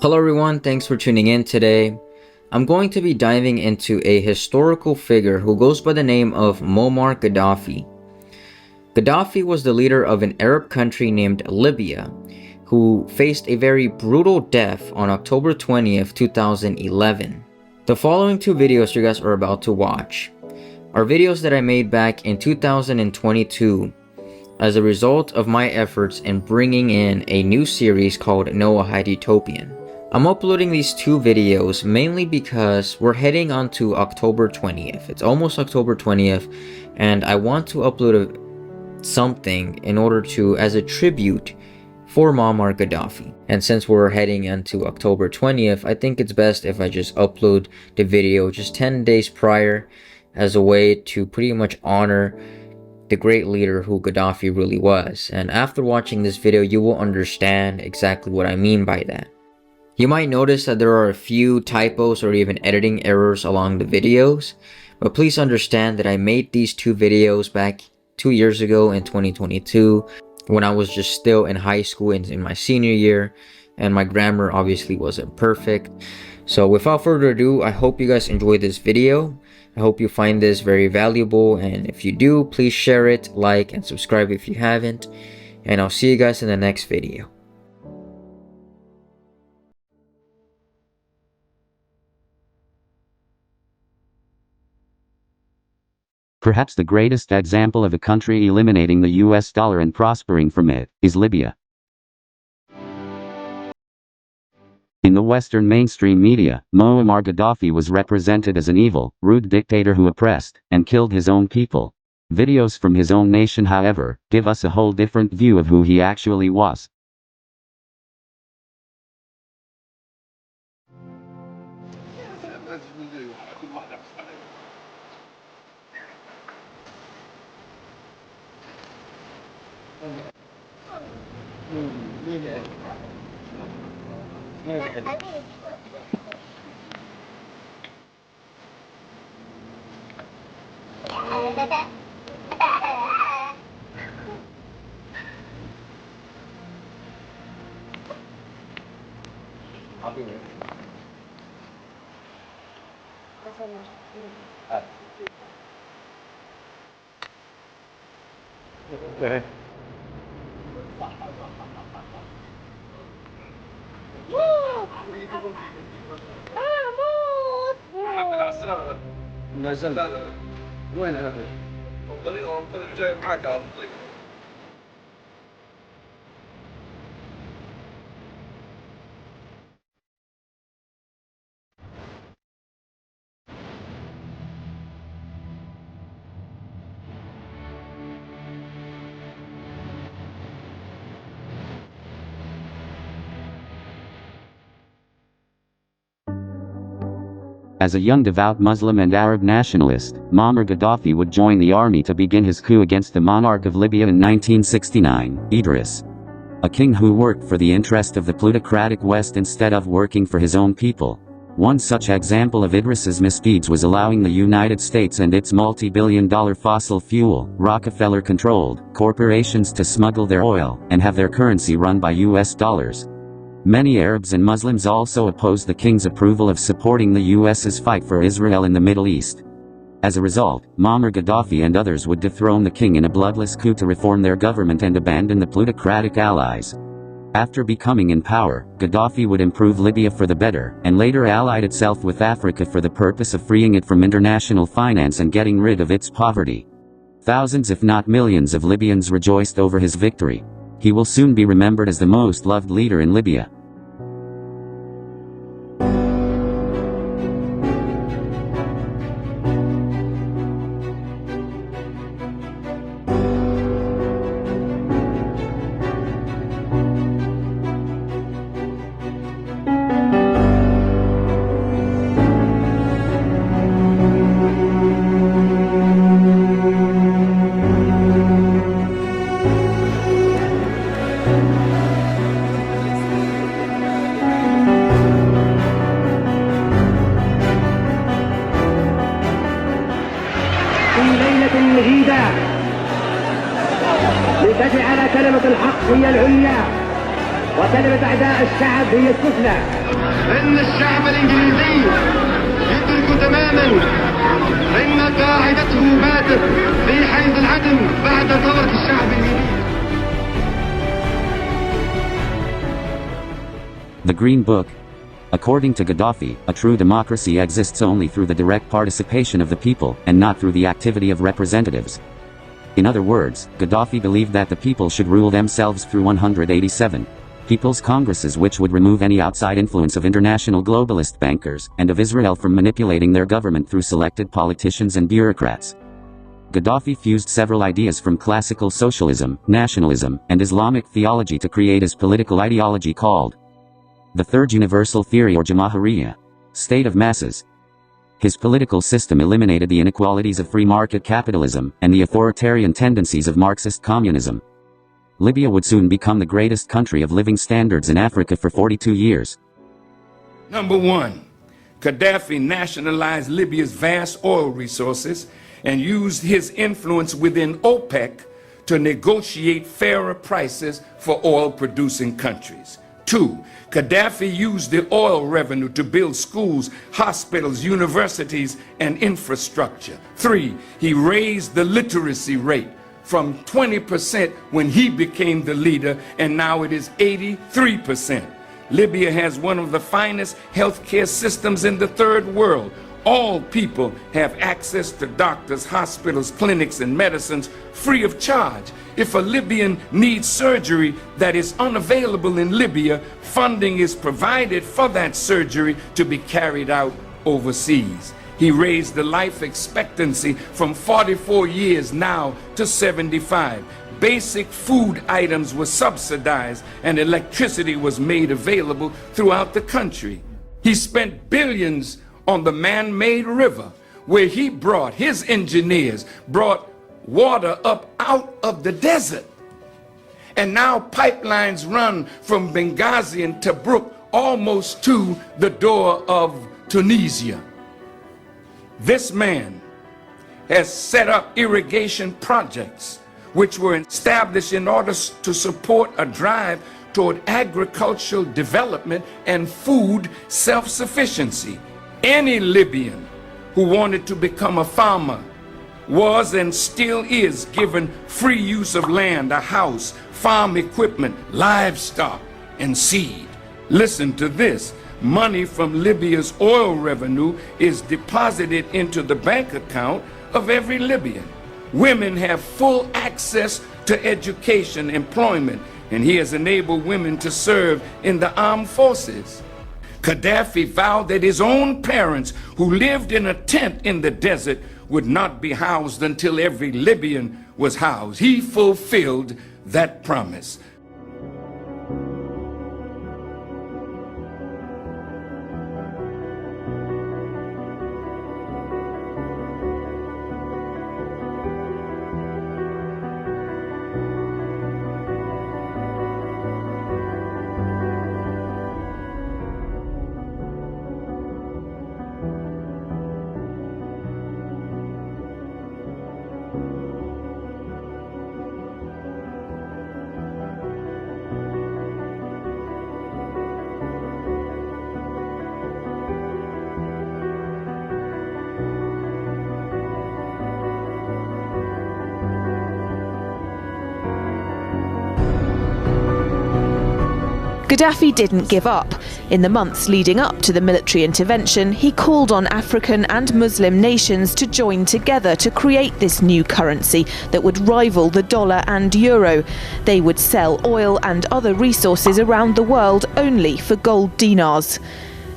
Hello everyone, thanks for tuning in today. I'm going to be diving into a historical figure who goes by the name of Muammar Gaddafi. Gaddafi was the leader of an Arab country named Libya, who faced a very brutal death on October 20th, 2011. The following two videos you guys are about to watch are videos that I made back in 2022 as a result of my efforts in bringing in a new series called Noahide Utopian. I'm uploading these two videos mainly because we're heading on to October 20th. It's almost October 20th, and I want to upload something in order to, as a tribute for Muammar Gaddafi. And since we're heading into October 20th, I think it's best if I just upload the video just 10 days prior as a way to pretty much honor the great leader who Gaddafi really was. And after watching this video, you will understand exactly what I mean by that. You might notice that there are a few typos or even editing errors along the videos, but please understand that I made these two videos back 2 years ago in 2022 when I was just still in high school in my senior year, and my grammar obviously wasn't perfect. So without further ado, I hope you guys enjoyed this video. I hope you find this very valuable, and if you do, please share it, like, and subscribe if you haven't, and I'll see you guys in the next video. Perhaps the greatest example of a country eliminating the US dollar and prospering from it is Libya. In the Western mainstream media, Muammar Gaddafi was represented as an evil, rude dictator who oppressed and killed his own people. Videos from his own nation, however, give us a whole different view of who he actually was. Okay. نزلت وين هذا؟ جاي معك على الطريق. As a young devout Muslim and Arab nationalist, Muammar Gaddafi would join the army to begin his coup against the monarch of Libya in 1969, Idris. A king who worked for the interest of the plutocratic West instead of working for his own people. One such example of Idris's misdeeds was allowing the United States and its multi-billion-dollar fossil fuel, Rockefeller-controlled, corporations to smuggle their oil and have their currency run by US dollars. Many Arabs and Muslims also opposed the king's approval of supporting the US's fight for Israel in the Middle East. As a result, Muammar Gaddafi and others would dethrone the king in a bloodless coup to reform their government and abandon the plutocratic allies. After becoming in power, Gaddafi would improve Libya for the better, and later allied itself with Africa for the purpose of freeing it from international finance and getting rid of its poverty. Thousands if not millions of Libyans rejoiced over his victory. He will soon be remembered as the most loved leader in Libya. لتجعل كلمة الحق هي العليا وكلمة عداء الشعب هي السفلى. إن الشعب الإنجليزي يدرك تماما إن قاعدته باتت في حيز العدم بعد ثورة الشعب الإنجليزي. The Green Book. According to Gaddafi, a true democracy exists only through the direct participation of the people, and not through the activity of representatives. In other words, Gaddafi believed that the people should rule themselves through 187 People's Congresses, which would remove any outside influence of international globalist bankers, and of Israel from manipulating their government through selected politicians and bureaucrats. Gaddafi fused several ideas from classical socialism, nationalism, and Islamic theology to create his political ideology called the Third Universal Theory, or Jamahiriya, state of masses. His political system eliminated the inequalities of free market capitalism and the authoritarian tendencies of Marxist communism. Libya would soon become the greatest country of living standards in Africa for 42 years. Number one, Gaddafi nationalized Libya's vast oil resources and used his influence within OPEC to negotiate fairer prices for oil-producing countries. Two, Gaddafi used the oil revenue to build schools, hospitals, universities, and infrastructure. Three, he raised the literacy rate from 20% when he became the leader, and now it is 83%. Libya has one of the finest healthcare systems in the third world. All people have access to doctors, hospitals, clinics, and medicines free of charge. If a Libyan needs surgery that is unavailable in Libya, funding is provided for that surgery to be carried out overseas. He raised the life expectancy from 44 years now to 75. Basic food items were subsidized and electricity was made available throughout the country. He spent billions on the man-made river, where he brought, his engineers brought water up out of the desert. And now pipelines run from Benghazi and Tobruk almost to the door of Tunisia. This man has set up irrigation projects which were established in order to support a drive toward agricultural development and food self-sufficiency. Any Libyan who wanted to become a farmer was and still is given free use of land, a house, farm equipment, livestock, and seed. Listen to this. Money from Libya's oil revenue is deposited into the bank account of every Libyan. Women have full access to education, employment, and he has enabled women to serve in the armed forces. Gaddafi vowed that his own parents, who lived in a tent in the desert, would not be housed until every Libyan was housed. He fulfilled that promise. Gaddafi didn't give up. In the months leading up to the military intervention, he called on African and Muslim nations to join together to create this new currency that would rival the dollar and euro. They would sell oil and other resources around the world only for gold dinars.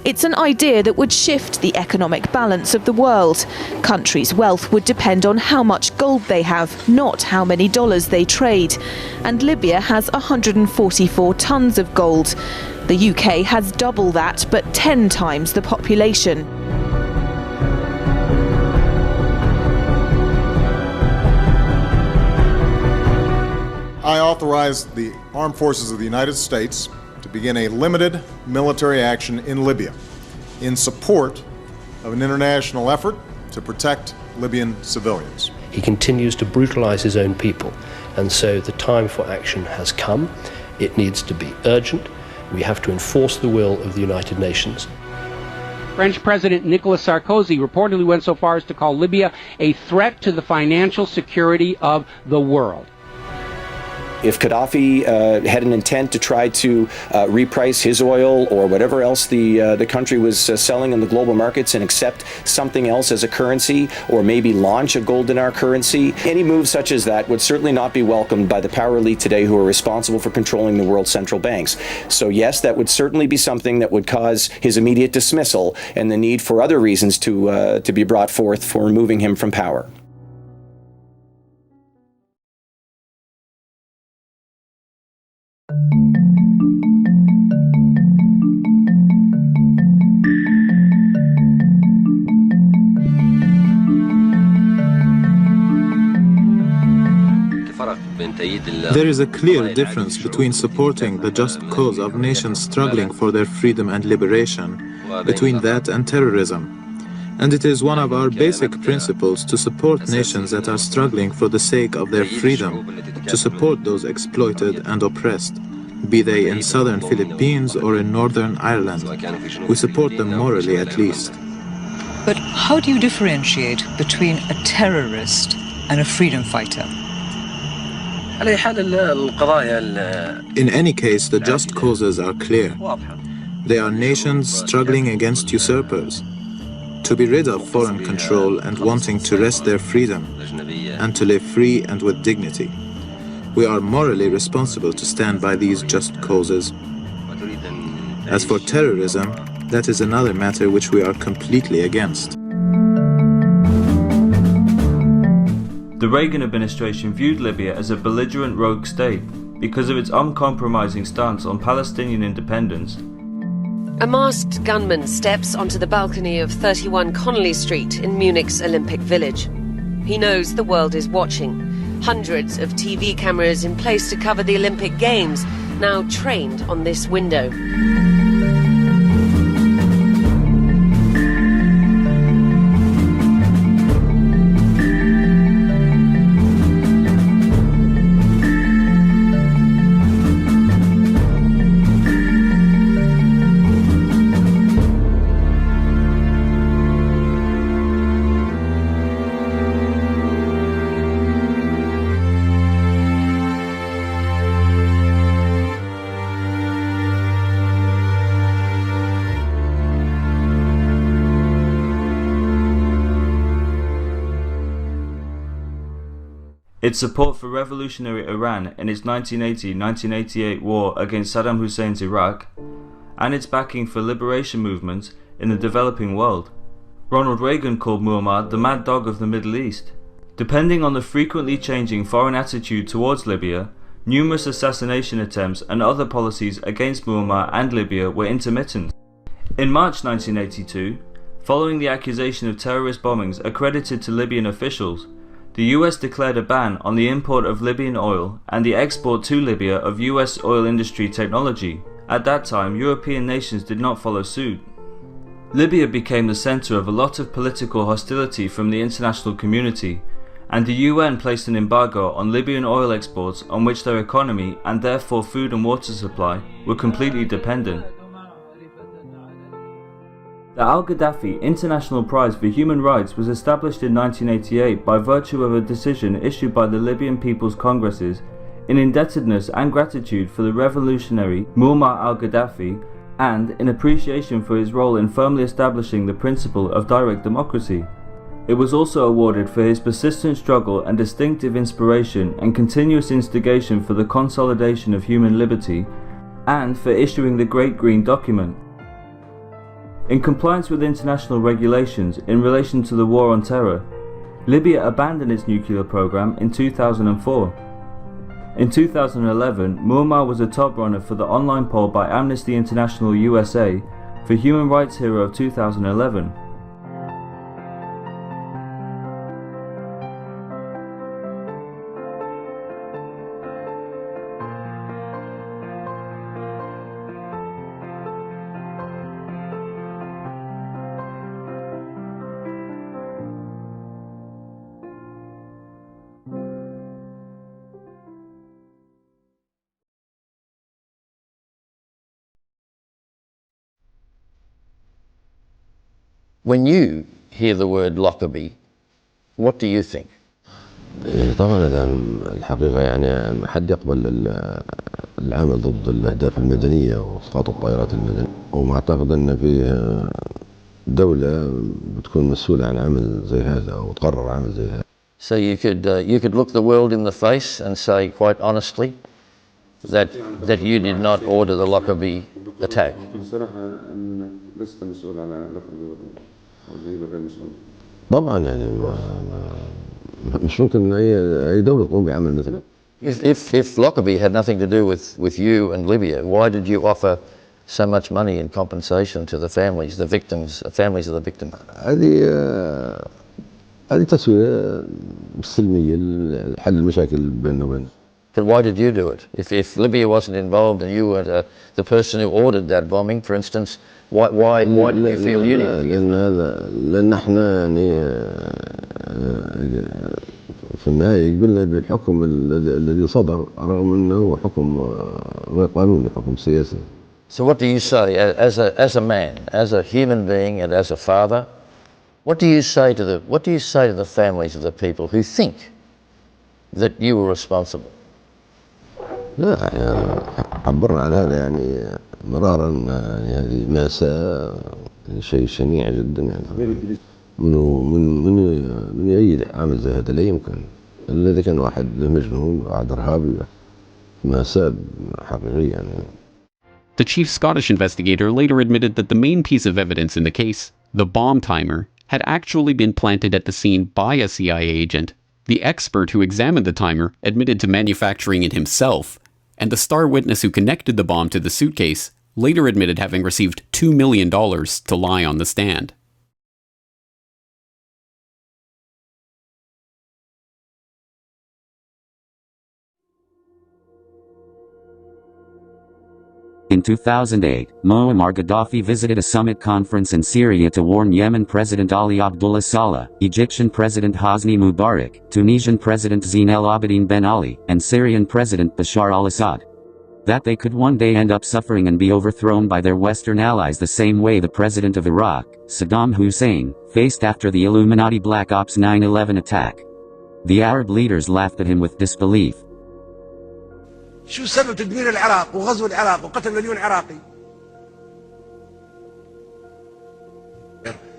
It's an idea that would shift the economic balance of the world. Countries' wealth would depend on how much gold they have, not how many dollars they trade. And Libya has 144 tons of gold. The UK has double that, but 10 times the population. I authorized the Armed Forces of the United States to begin a limited military action in Libya in support of an international effort to protect Libyan civilians. He continues to brutalize his own people, and so the time for action has come. It needs to be urgent. We have to enforce the will of the United Nations. French President Nicolas Sarkozy reportedly went so far as to call Libya a threat to the financial security of the world. If Gaddafi had an intent to try to reprice his oil or whatever else the country was selling in the global markets and accept something else as a currency, or maybe launch a gold dinar currency, any move such as that would certainly not be welcomed by the power elite today who are responsible for controlling the world's central banks. So yes, that would certainly be something that would cause his immediate dismissal and the need for other reasons to be brought forth for removing him from power. There is a clear difference between supporting the just cause of nations struggling for their freedom and liberation, between that and terrorism. And it is one of our basic principles to support nations that are struggling for the sake of their freedom, to support those exploited and oppressed, be they in southern Philippines or in northern Ireland. We support them morally at least. But how do you differentiate between a terrorist and a freedom fighter? In any case, the just causes are clear. They are nations struggling against usurpers, to be rid of foreign control and wanting to wrest their freedom, and to live free and with dignity. We are morally responsible to stand by these just causes. As for terrorism, that is another matter which we are completely against. The Reagan administration viewed Libya as a belligerent rogue state because of its uncompromising stance on Palestinian independence. A masked gunman steps onto the balcony of 31 Connolly Street in Munich's Olympic Village. He knows the world is watching. Hundreds of TV cameras in place to cover the Olympic Games, now trained on this window. Its support for revolutionary Iran in its 1980-1988 war against Saddam Hussein's Iraq, and its backing for liberation movements in the developing world. Ronald Reagan called Muammar the mad dog of the Middle East. Depending on the frequently changing foreign attitude towards Libya, numerous assassination attempts and other policies against Muammar and Libya were intermittent. In March 1982, following the accusation of terrorist bombings accredited to Libyan officials, the US declared a ban on the import of Libyan oil and the export to Libya of US oil industry technology. At that time, European nations did not follow suit. Libya became the center of a lot of political hostility from the international community, and the UN placed an embargo on Libyan oil exports on which their economy, and therefore food and water supply, were completely dependent. The Al-Gaddafi International Prize for Human Rights was established in 1988 by virtue of a decision issued by the Libyan People's Congresses in indebtedness and gratitude for the revolutionary Muammar al-Gaddafi and in appreciation for his role in firmly establishing the principle of direct democracy. It was also awarded for his persistent struggle and distinctive inspiration and continuous instigation for the consolidation of human liberty, and for issuing the Great Green Document. In compliance with international regulations in relation to the war on terror, Libya abandoned its nuclear program in 2004. In 2011, Muammar was a top runner for the online poll by Amnesty International USA for Human Rights Hero of 2011. When you hear the word Lockerbie, what do you think? طبعا الحقيقة يعني ما حد يقبل العمل ضد الأهداف المدنية وإسقاط الطائرات المدنية، وما أعتقد أن في دولة بتكون مسؤولة عن عمل زي هذا أو تقرر عمل زي هذا. So you could look the world in the face and say quite honestly that you did not order the Lockerbie attack. بصراحة لست مسؤول عن لوكربي. طبعا يعني مش ممكن أي دولة تقوم بعمل مثله. If Lockerbie had nothing to do with you and Libya, why did you offer so much money in compensation to the families of the victims? هذه تسوية سلمية لحل المشاكل بيننا وبين. But why did you do it? If Libya wasn't involved and you were the person who ordered that bombing, for instance, why did you feel you needed? لأن احنا يعني في النهاية قلنا بالحكم الذي صدر رغم أنه حكم غير قانوني، حكم سياسي. So what do you say as a man, as a human being, and as a father? What do you say to the families of the people who think that you were responsible? لا عبرنا عن هذا يعني مرارا، يعني هذه مأساة، شيء شنيع جدا يعني. من يأيد عمل زي هذا لا يمكن، الذي كان واحد مجنون واحد إرهابي، مأساة حقيقية يعني. The chief Scottish investigator later admitted that the main piece of evidence in the case, the bomb timer, had actually been planted at the scene by a CIA agent. The expert who examined the timer admitted to manufacturing it himself, and the star witness who connected the bomb to the suitcase later admitted having received $2 million to lie on the stand. In 2008, Muammar Gaddafi visited a summit conference in Syria to warn Yemen President Ali Abdullah Saleh, Egyptian President Hosni Mubarak, Tunisian President Zine El Abidine Ben Ali, and Syrian President Bashar al-Assad that they could one day end up suffering and be overthrown by their Western allies the same way the president of Iraq, Saddam Hussein, faced after the Illuminati Black Ops 9/11 attack. The Arab leaders laughed at him with disbelief. شو سبب تدمير العراق وغزو العراق وقتل مليون عراقي؟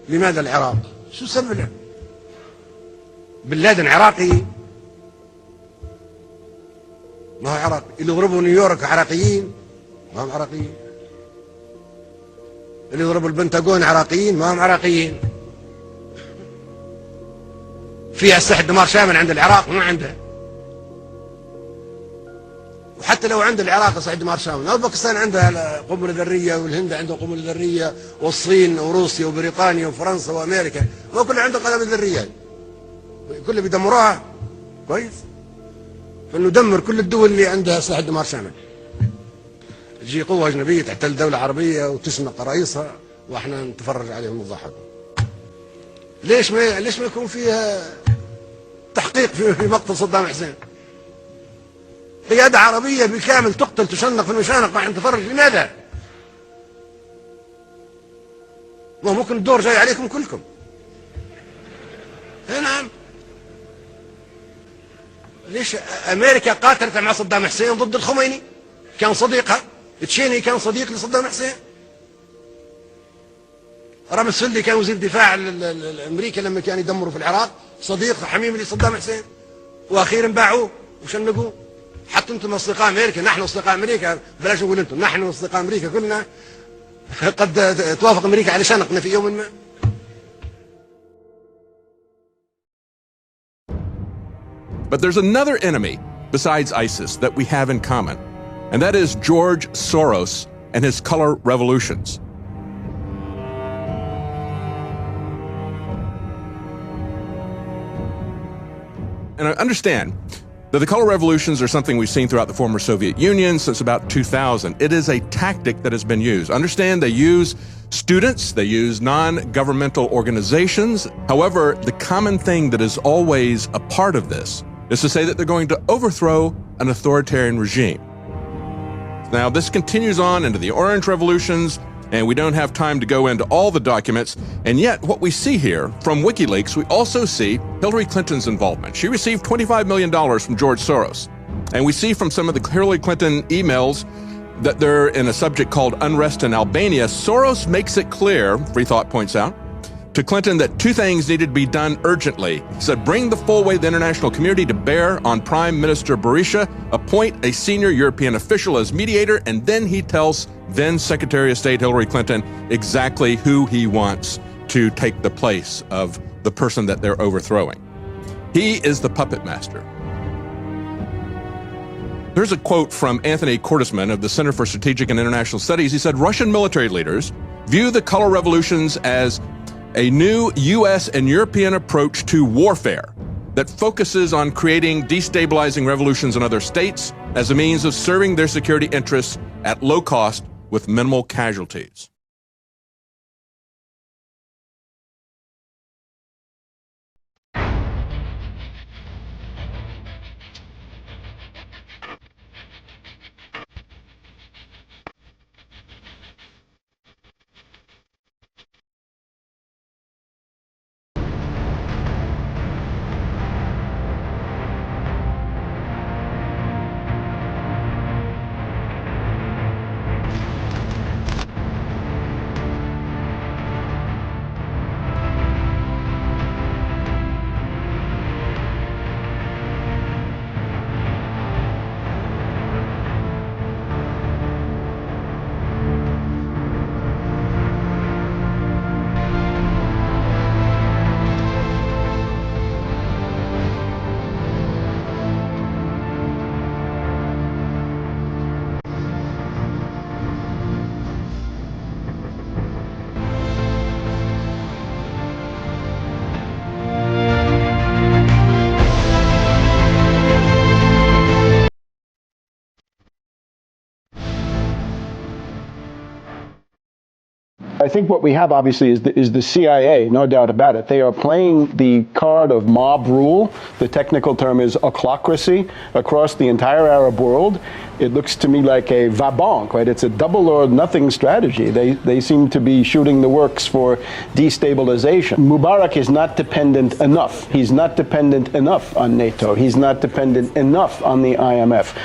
لماذا العراق؟ شو سبب؟ بن لادن عراقي؟ ما هو عراقي، اللي ضربوا نيويورك عراقيين؟ ما هم عراقيين. اللي ضربوا البنتاغون عراقيين؟ ما هم عراقيين. في أسلحة دمار شامل عند العراق؟ ما عنده. وحتى لو عند العراق صعيد دمار شامل، باكستان عندها قنبله ذريه، والهند عندها قنبله ذريه، والصين وروسيا وبريطانيا وفرنسا وامريكا، ما كلها عندها قنابل ذريه. كلها بيدمروها كويس. فندمر كل الدول اللي عندها اسلحه دمار شامل. تجي قوه اجنبيه تحتل دوله عربيه وتشنق رئيسها واحنا نتفرج عليهم ونضحك. ليش ما يكون فيها تحقيق في مقتل صدام حسين؟ قيادة عربية بالكامل تقتل تشنق في المشانق ما نتفرج، لماذا؟ ما ممكن الدور جاي عليكم كلكم. نعم. ليش أمريكا قاتلت مع صدام حسين ضد الخميني؟ كان صديقها. تشيني كان صديق لصدام حسين. رامز فيلدي كان وزير دفاع الأمريكا لما كان يدمروا في العراق، صديق حميم لصدام حسين. وأخيرا باعوه وشنقوه. حتى انتم اصدقاء امريكا، نحن اصدقاء امريكا، بلاش نقول انتم، نحن اصدقاء امريكا كلنا قد توافق امريكا على شنقنا في يوم ما. But there's another enemy besides ISIS that we have in common, and that is George Soros and his color revolutions. And I understand that the color revolutions are something we've seen throughout the former Soviet Union since about 2000. It is a tactic that has been used. Understand, they use students, they use non-governmental organizations. However, the common thing that is always a part of this is to say that they're going to overthrow an authoritarian regime. Now, this continues on into the Orange Revolutions, And we don't have time to go into all the documents. And yet, what we see here from WikiLeaks, we also see Hillary Clinton's involvement. She received $25 million from George Soros. And we see from some of the Hillary Clinton emails that they're in a subject called unrest in Albania. Soros makes it clear, Free Thought points out, to Clinton that two things needed to be done urgently. He said, bring the full weight of the international community to bear on Prime Minister Berisha, appoint a senior European official as mediator, and then he tells then Secretary of State Hillary Clinton exactly who he wants to take the place of the person that they're overthrowing. He is the puppet master. Here's a quote from Anthony Cordesman of the Center for Strategic and International Studies. He said, Russian military leaders view the color revolutions as a new U.S. and European approach to warfare that focuses on creating destabilizing revolutions in other states as a means of serving their security interests at low cost with minimal casualties. I think what we have, obviously, is the CIA, no doubt about it. They are playing the card of mob rule. The technical term is ochlocracy across the entire Arab world. It looks to me like a va-banque, right? It's a double or nothing strategy. They seem to be shooting the works for destabilization. Mubarak is not dependent enough. He's not dependent enough on NATO. He's not dependent enough on the IMF.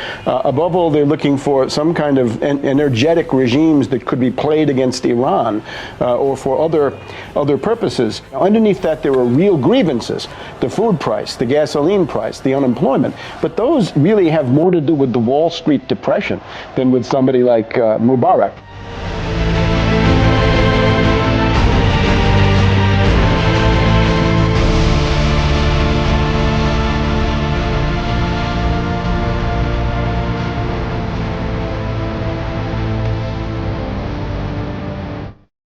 Above all, they're looking for some kind of energetic regimes that could be played against Iran or for other purposes. Now, underneath that, there are real grievances: the food price, the gasoline price, the unemployment. But those really have more to do with the Wall Street depression than with somebody like Mubarak.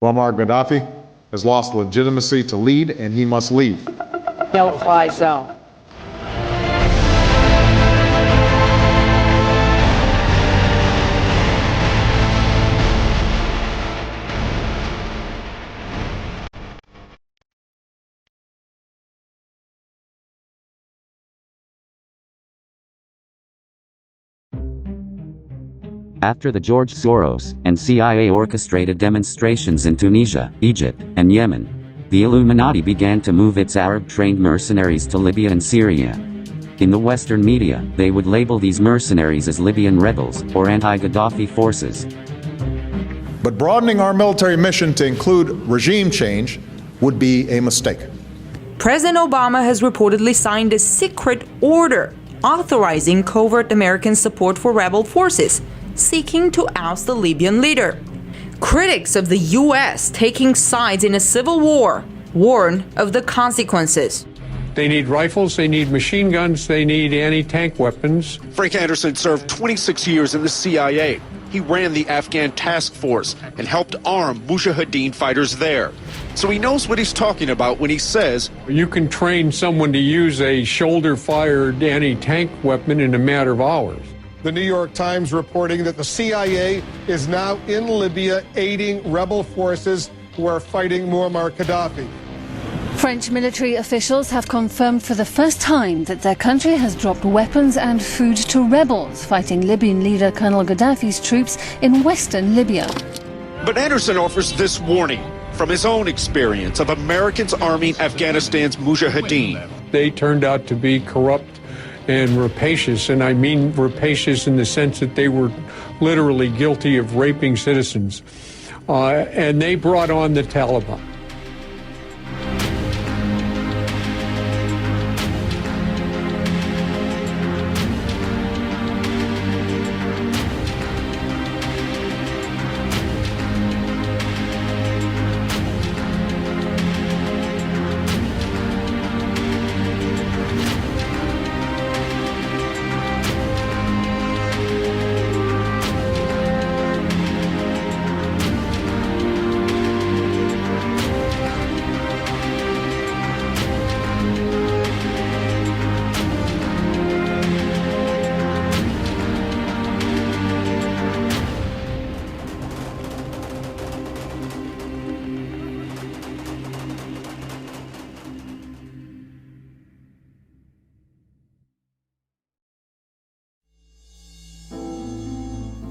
Muammar Gaddafi has lost legitimacy to lead, and he must leave. No-fly zone. After the George Soros and CIA orchestrated demonstrations in Tunisia, Egypt, and Yemen, the Illuminati began to move its Arab-trained mercenaries to Libya and Syria. In the Western media, they would label these mercenaries as Libyan rebels or anti-Gaddafi forces. But broadening our military mission to include regime change would be a mistake. President Obama has reportedly signed a secret order authorizing covert American support for rebel forces, seeking to oust the Libyan leader. Critics of the U.S. taking sides in a civil war warn of the consequences. They need rifles, they need machine guns, they need anti-tank weapons. Frank Anderson served 26 years in the CIA. He ran the Afghan task force and helped arm Mujahideen fighters there. So he knows what he's talking about when he says, you can train someone to use a shoulder-fired anti-tank weapon in a matter of hours. The New York Times reporting that the CIA is now in Libya aiding rebel forces who are fighting Muammar Gaddafi. French military officials have confirmed for the first time that their country has dropped weapons and food to rebels fighting Libyan leader Colonel Gaddafi's troops in western Libya. But Anderson offers this warning from his own experience of Americans arming Afghanistan's Mujahideen. They turned out to be corrupt and rapacious, and I mean rapacious in the sense that they were literally guilty of raping citizens. And they brought on the Taliban.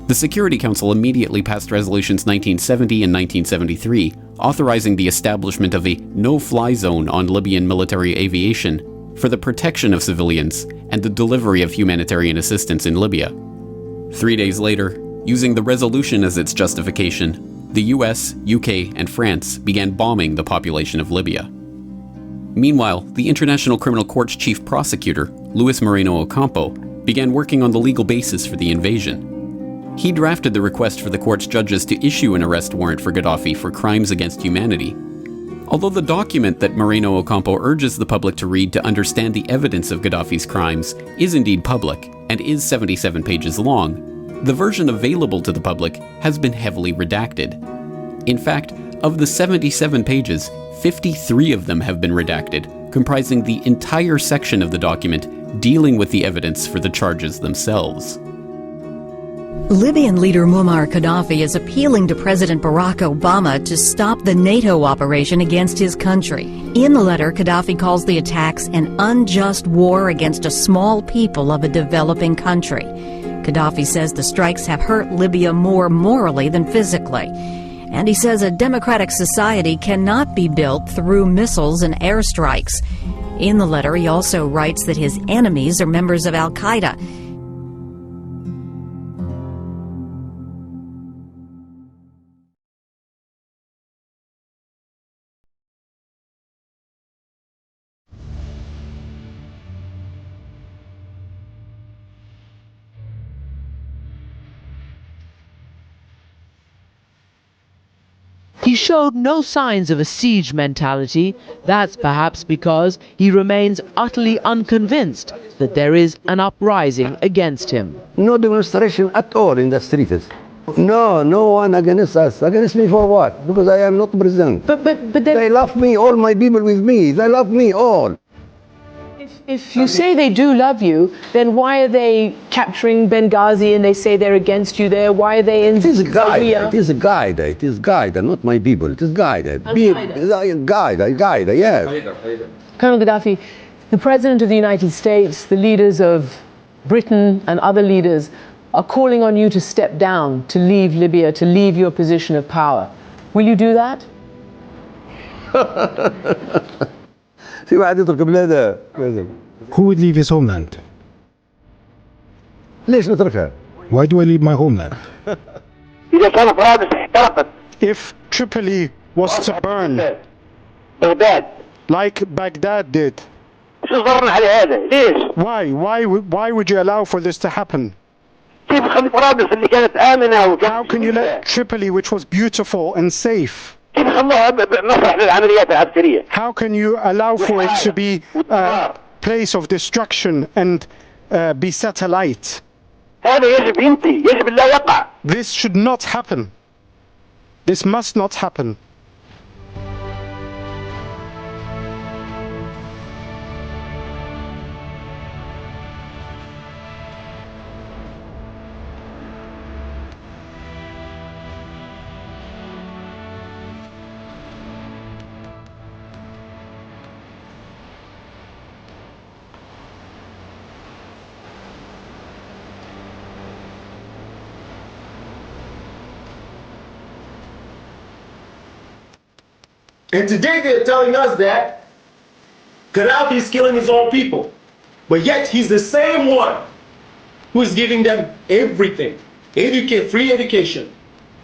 The Security Council immediately passed resolutions 1970 and 1973, authorizing the establishment of a no-fly zone on Libyan military aviation for the protection of civilians and the delivery of humanitarian assistance in Libya. 3 days later, using the resolution as its justification, the US, UK, and France began bombing the population of Libya. Meanwhile, the International Criminal Court's chief prosecutor, Luis Moreno Ocampo, began working on the legal basis for the invasion. He drafted the request for the court's judges to issue an arrest warrant for Gaddafi for crimes against humanity. Although the document that Moreno Ocampo urges the public to read to understand the evidence of Gaddafi's crimes is indeed public and is 77 pages long, the version available to the public has been heavily redacted. In fact, of the 77 pages, 53 of them have been redacted, comprising the entire section of the document dealing with the evidence for the charges themselves. Libyan leader Muammar Gaddafi is appealing to President Barack Obama to stop the NATO operation against his country. In the letter, Gaddafi calls the attacks an unjust war against a small people of a developing country. Gaddafi says the strikes have hurt Libya more morally than physically. And he says a democratic society cannot be built through missiles and airstrikes. In the letter, he also writes that his enemies are members of Al-Qaeda. He showed no signs of a siege mentality. That's perhaps because he remains utterly unconvinced that there is an uprising against him. No demonstration at all in the streets. No one against us. Against me for what? Because I am not president. But they love me, all my people with me. They love me all. If you say they do love you, then why are they capturing Benghazi and they say they're against you there? Why are they in Syria? It is a guide. It is guide, not my people. It is guide. Guide, yes. Colonel Gaddafi, the President of the United States, the leaders of Britain and other leaders are calling on you to step down, to leave Libya, to leave your position of power. Will you do that? Who would leave his homeland? Why do I leave my homeland? If Tripoli was to burn, like Baghdad did, why would you allow for this to happen? How can you let Tripoli, which was beautiful and safe, how can you allow for it to be a place of destruction and be satellite? This should not happen. This must not happen. And today they're telling us that Gaddafi is killing his own people. But yet he's the same one who is giving them everything. Free education,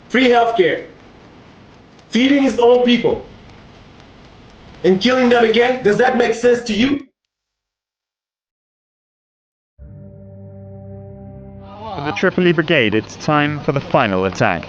free healthcare, feeding his own people, and killing them again. Does that make sense to you? For the Tripoli Brigade, it's time for the final attack.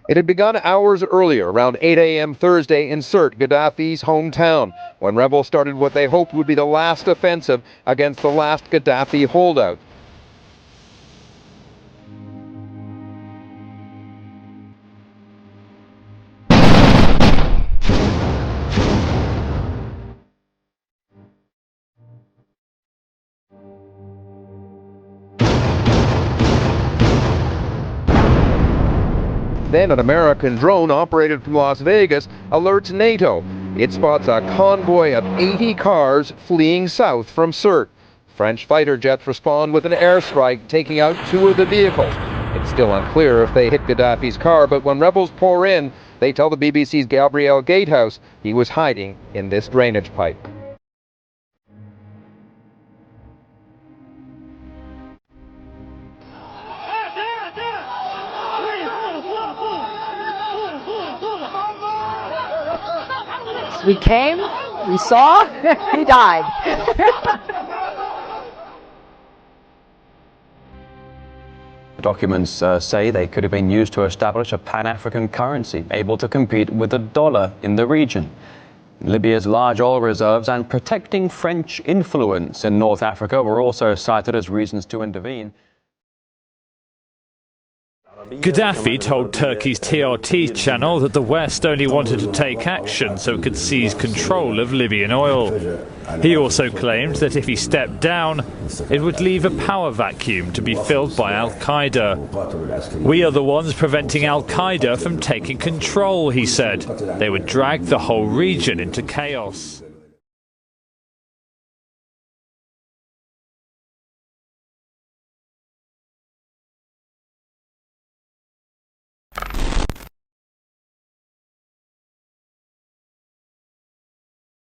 It had begun hours earlier, around 8 a.m. Thursday, in Sirte, Gaddafi's hometown, when rebels started what they hoped would be the last offensive against the last Gaddafi holdout. Then an American drone operated from Las Vegas alerts NATO. It spots a convoy of 80 cars fleeing south from Sirte. French fighter jets respond with an airstrike, taking out 2 of the vehicles. It's still unclear if they hit Gaddafi's car, but when rebels pour in, they tell the BBC's Gabriel Gatehouse he was hiding in this drainage pipe. We came, we saw, he died. The documents say they could have been used to establish a Pan-African currency able to compete with the dollar in the region. Libya's large oil reserves and protecting French influence in North Africa were also cited as reasons to intervene. Gaddafi told Turkey's TRT channel that the West only wanted to take action so it could seize control of Libyan oil. He also claimed that if he stepped down, it would leave a power vacuum to be filled by Al-Qaeda. We are the ones preventing Al-Qaeda from taking control, he said. They would drag the whole region into chaos.